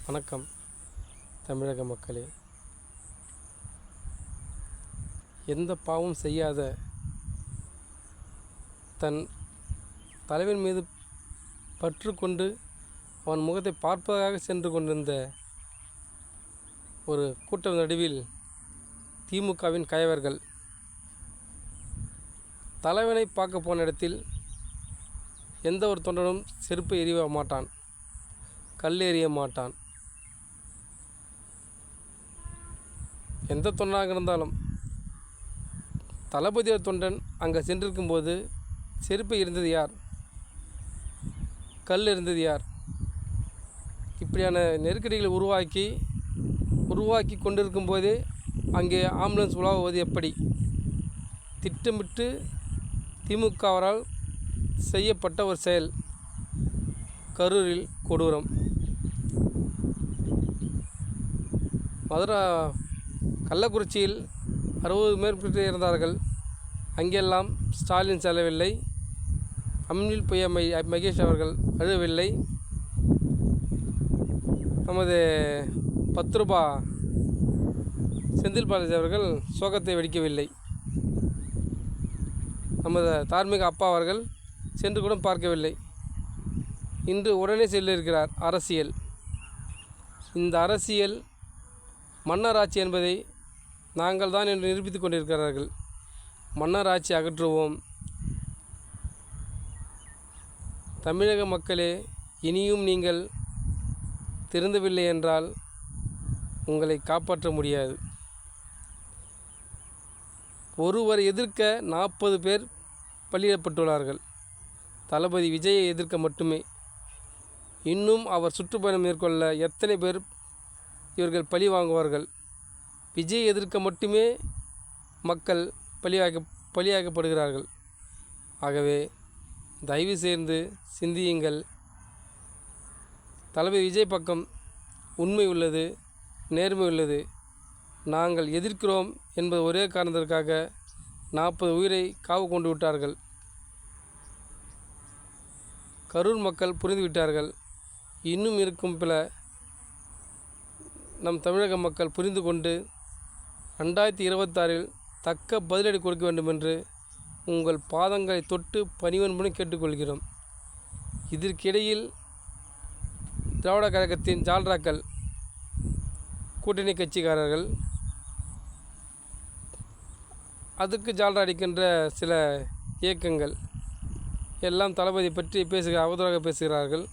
வணக்கம் தமிழக மக்களே. எந்த பாவமும் செய்யாத தன் தலைவன் மீது பற்று கொண்டு அவன் முகத்தை பார்ப்பதாக சென்று கொண்டிருந்த ஒரு கூட்டம் நடுவில் திமுகவின் கயவர்கள் தலைவனை பார்க்க போன இடத்தில் எந்த ஒரு தொண்டனும் செருப்பை எறிய மாட்டான், கல் எறிய மாட்டான். எந்த தொண்டனாக இருந்தாலும் தளபதியோட தொண்டன் அங்கே சென்றிருக்கும்போது செருப்பை இருந்தது யார், கல் இருந்தது யார்? இப்படியான நெருக்கடிகளை உருவாக்கி கொண்டிருக்கும் போதே அங்கே ஆம்புலன்ஸ் உலாவுவது எப்படி? திட்டமிட்டு திமுகவரால் செய்யப்பட்ட ஒரு செயல். கரூரில் கொடூரம். மதுரை கள்ளக்குறிச்சியில் 60 மேற்பட்டு இருந்தார்கள். அங்கெல்லாம் ஸ்டாலின் செல்லவில்லை, அம்னில் புய மகேஷ் அவர்கள் அழுவவில்லை, நமது 10 ரூபா செந்தில் பாலாஜி அவர்கள் சோகத்தை வெடிக்கவில்லை, நமது தார்மீக அப்பா அவர்கள் சென்று கூட பார்க்கவில்லை. இன்று உடனே செல்லிருக்கிறார். அரசியல். இந்த அரசியல் மன்னர் ஆட்சி என்பதை நாங்கள் தான் என்று நிரூபித்து கொண்டிருக்கிறார்கள். மன்னர் ஆட்சி அகற்றுவோம். தமிழக மக்களே, இனியும் நீங்கள் திருந்தவில்லை என்றால் உங்களை காப்பாற்ற முடியாது. ஒருவரை எதிர்க்க 40 பேர் பலியிடப்பட்டுள்ளார்கள். தளபதி விஜயை எதிர்க்க மட்டுமே. இன்னும் அவர் சுற்றுப்பயணம் மேற்கொள்ள எத்தனை பேர் இவர்கள் பழி வாங்குவார்கள்? விஜய் எதிர்க்க மட்டுமே மக்கள் பலியாக்கப்படுகிறார்கள். ஆகவே தயவு செய்து சிந்தியுங்கள். தளபதி விஜய் பக்கம் உண்மை உள்ளது, நேர்மை உள்ளது. நாங்கள் எதிர்க்கிறோம் என்பது ஒரே காரணத்திற்காக 40 உயிரை காவு கொண்டு விட்டார்கள். கரூர் மக்கள் புரிந்துவிட்டார்கள். இன்னும் இருக்கும் பல நம் தமிழக மக்கள் புரிந்து கொண்டு 2026 தக்க பதிலடி கொடுக்க வேண்டும் என்று உங்கள் பாதங்களை தொட்டு பணிவன்புடன் கேட்டுக்கொள்கிறோம். இதற்கிடையில் திராவிட கழகத்தின் ஜால்ராக்கள், கூட்டணி கட்சிக்காரர்கள், அதுக்கு ஜால்ரா அடிக்கின்ற சில இயக்கங்கள் எல்லாம் தளபதி பற்றி அவதூறாக பேசுகிறார்கள்.